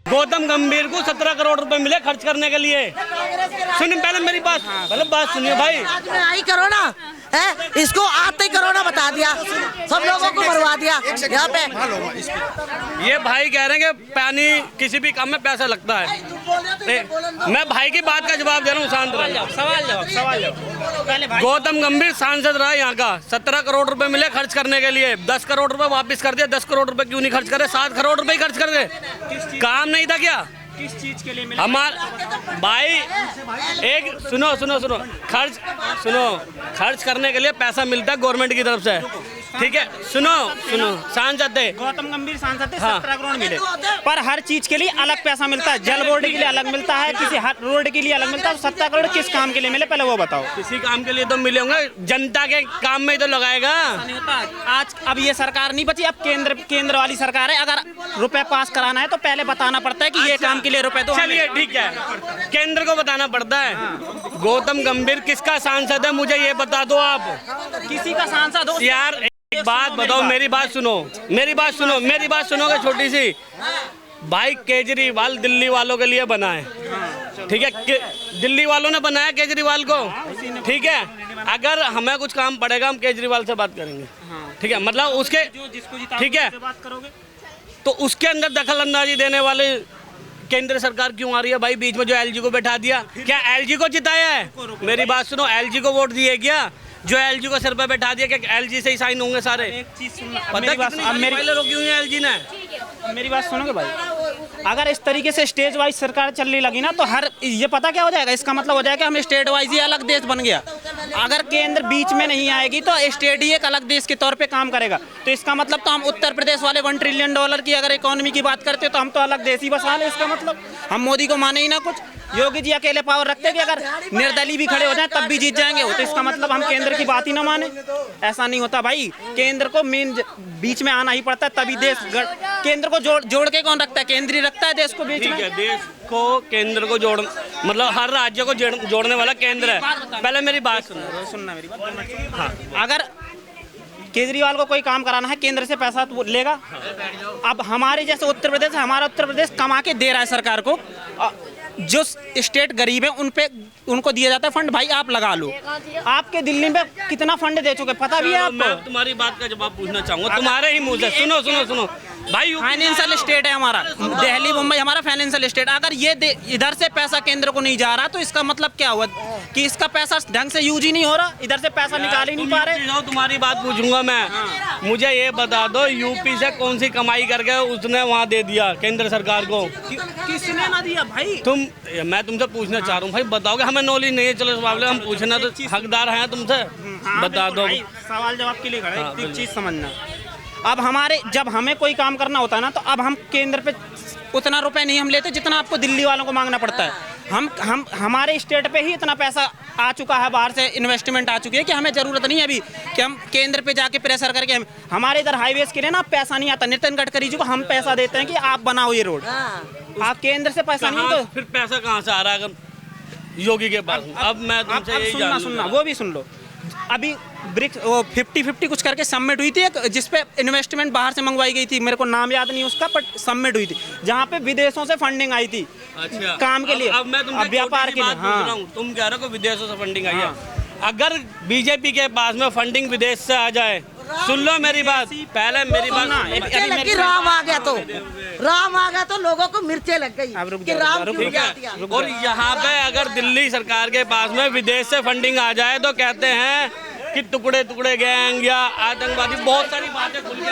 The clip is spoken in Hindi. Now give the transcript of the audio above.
गौतम गंभीर को 17 करोड़ रुपए मिले खर्च करने के लिए। सुनिए पहले मेरी बात, पहले बात सुनिए भाई। आई कोरोना है, इसको आते ही कोरोना बता दिया, सब लोगों को मरवा दिया यहाँ पे। ये भाई कह रहे हैं कि पानी किसी भी काम में पैसा लगता है। मैं भाई की बात का जवाब दे रहा हूँ, शांत रहो। सवाल जवाब। गौतम गंभीर सांसद रहा यहाँ का, 17 करोड़ रुपए मिले खर्च करने के लिए, 10 करोड़ रुपए वापस कर दिया। 10 करोड़ रुपए क्यों नहीं खर्च करे? 7 करोड़ रुपए खर्च कर गए। काम नहीं था क्या? किस चीज के लिए मिला? हमारा भाई एक सुनो खर्च करने के लिए पैसा मिलता है गवर्नमेंट की तरफ से, ठीक है? सुनो सांसद थे, गौतम गंभीर सांसद थे, 17 करोड़ मिले, पर हर चीज के लिए अलग पैसा मिलता है। जल बोर्ड के लिए अलग मिलता है, किसी हर रोड के लिए अलग मिलता है। 17 करोड़ किस काम के लिए मिले, पहले वो बताओ। किसी काम के लिए तो मिले होंगे, जनता के काम में ही तो लगाएगा। नहीं होता आज। अब ये सरकार नहीं बची, अब केंद्र वाली सरकार है। अगर रुपए पास कराना है तो पहले बताना पड़ता है कि ये काम के लिए रुपए दो। चलिए ठीक है, केंद्र को बताना पड़ता है। गौतम गंभीर किसका सांसद है, मुझे ये बता दो आप। किसी का सांसद हो यार एक बात बताओ, मेरी बात सुनोगे छोटी सी। भाई केजरीवाल दिल्ली वालों के लिए बना है, ठीक है? दिल्ली वालों ने बनाया केजरीवाल को, ठीक है? अगर हमें कुछ काम पड़ेगा हम केजरीवाल से बात करेंगे, ठीक है? मतलब उसके, ठीक है, तो उसके अंदर दखल अंदाजी देने वाले केंद्र सरकार क्यों आ रही है भाई? बीच में जो एलजी को बैठा दिया, क्या एलजी को जिताया है? मेरी बात सुनो, एलजी को वोट दिए क्या? जो एलजी को सर पे बैठा दिया, क्या एलजी से ही साइन होंगे सारे? एक चीज सुनना, पता मेरी बात रोकी हुई है एलजी ने। मेरी बात सुनोगे भाई? अगर इस तरीके से स्टेज वाइज सरकार चलने लगी ना, तो हर ये पता क्या हो जाएगा? इसका मतलब हो जाएगा हम स्टेट वाइज ही अलग देश बन गया। अगर केंद्र बीच में नहीं आएगी तो स्टेट ही एक अलग देश के तौर पे काम करेगा। तो इसका मतलब तो हम उत्तर प्रदेश वाले $1 ट्रिलियन की अगर इकोनॉमी की बात करते हो तो हम तो अलग देश ही बसा ले। इसका मतलब हम मोदी को माने ही ना कुछ। योगी जी अकेले पावर रखते हैं कि अगर निर्दलीय भी खड़े हो जाए तब भी जीत जाएंगे वो। तो इसका मतलब हम केंद्र की बात ही ना माने, ऐसा नहीं होता भाई। केंद्र को मेन बीच में आना ही पड़ता है, तभी देश। केंद्र को जोड़ के कौन रखता है? केंद्र ही रखता है देश को बीच में। देश को केंद्र को जोड़, मतलब हर राज्य को जोड़ने वाला केंद्र है। पहले मेरी बात सुनना मेरी बात। हाँ, अगर केजरीवाल को कोई काम कराना है केंद्र से पैसा तो लेगा। अब हमारे जैसे उत्तर प्रदेश, हमारा उत्तर प्रदेश कमा के दे रहा है सरकार को। जो स्टेट गरीब है उनको दिया जाता है फंड, भाई आप लगा लो। आपके दिल्ली में कितना फंड दे चुके पता भी है आपको? मैं तुम्हारी बात का जवाब पूछना चाहूंगा तुम्हारे ही मुंह से। सुनो भाई, फाइनेंशियल स्टेट है हमारा, दिल्ली मुंबई हमारा फाइनेंशियल स्टेट। अगर ये इधर से पैसा केंद्र को नहीं जा रहा तो इसका मतलब क्या हुआ? कि इसका पैसा ढंग से यूज ही नहीं हो रहा, इधर से पैसा निकाल ही नहीं पा रहे। तुम्हारी बात पूछूंगा मैं। मुझे ये बता दो, यूपी से कौन सी कमाई करके उसने वहाँ दे दिया केंद्र सरकार को? किसने ना दिया भाई? मैं तुमसे पूछना चाह रहा हूँ भाई, बताओगे? हमें नॉलेज नहीं है, चलो इस मामले हम पूछना तो हकदार हैं तुमसे। बता दो, सवाल जवाब के लिए खड़ा है, एक चीज समझना। अब जब हमें कोई काम करना होता है ना, तो अब हम केंद्र पे उतना रुपए नहीं हम लेते जितना आपको दिल्ली वालों को मांगना पड़ता है। हमारे स्टेट पे ही इतना पैसा आ चुका है, बाहर से इन्वेस्टमेंट आ चुकी है कि हमें जरूरत नहीं है अभी कि हम केंद्र पे जाके प्रेशर करके हमारे इधर हाईवेज के लिए ना पैसा नहीं आता। नितिन गडकरी जी को हम पैसा देते हैं कि आप बनाओ ये रोड, आप केंद्र से पैसा नहीं। तो फिर पैसा कहाँ से आ रहा है योगी के पास? अब मैं तुमसे यही सुनना वो भी सुन लो। अभी ब्रिक्स 50-50 कुछ करके समिट हुई थी एक, जिसपे इन्वेस्टमेंट बाहर से मंगवाई गई थी, मेरे को नाम याद नहीं उसका, पर समिट हुई थी जहाँ पे विदेशों से फंडिंग आई थी। अच्छा, काम के लिए। अब मैं तुमसे व्यापार के लिए। हाँ, तुम कह रहे हो विदेशों से फंडिंग आई है। अगर बीजेपी के पास में फंडिंग विदेश से आ जाए, सुन लो मेरी बात, पहले मेरी बात। राम आ गया तो लोगों को मिर्चें लग गई कि राम क्यों जा दिया। और यहाँ पे अगर दिल्ली सरकार के पास में विदेश से फंडिंग आ जाए तो कहते हैं कि टुकड़े टुकड़े गैंग या आतंकवादी, बहुत सारी बातें खुल के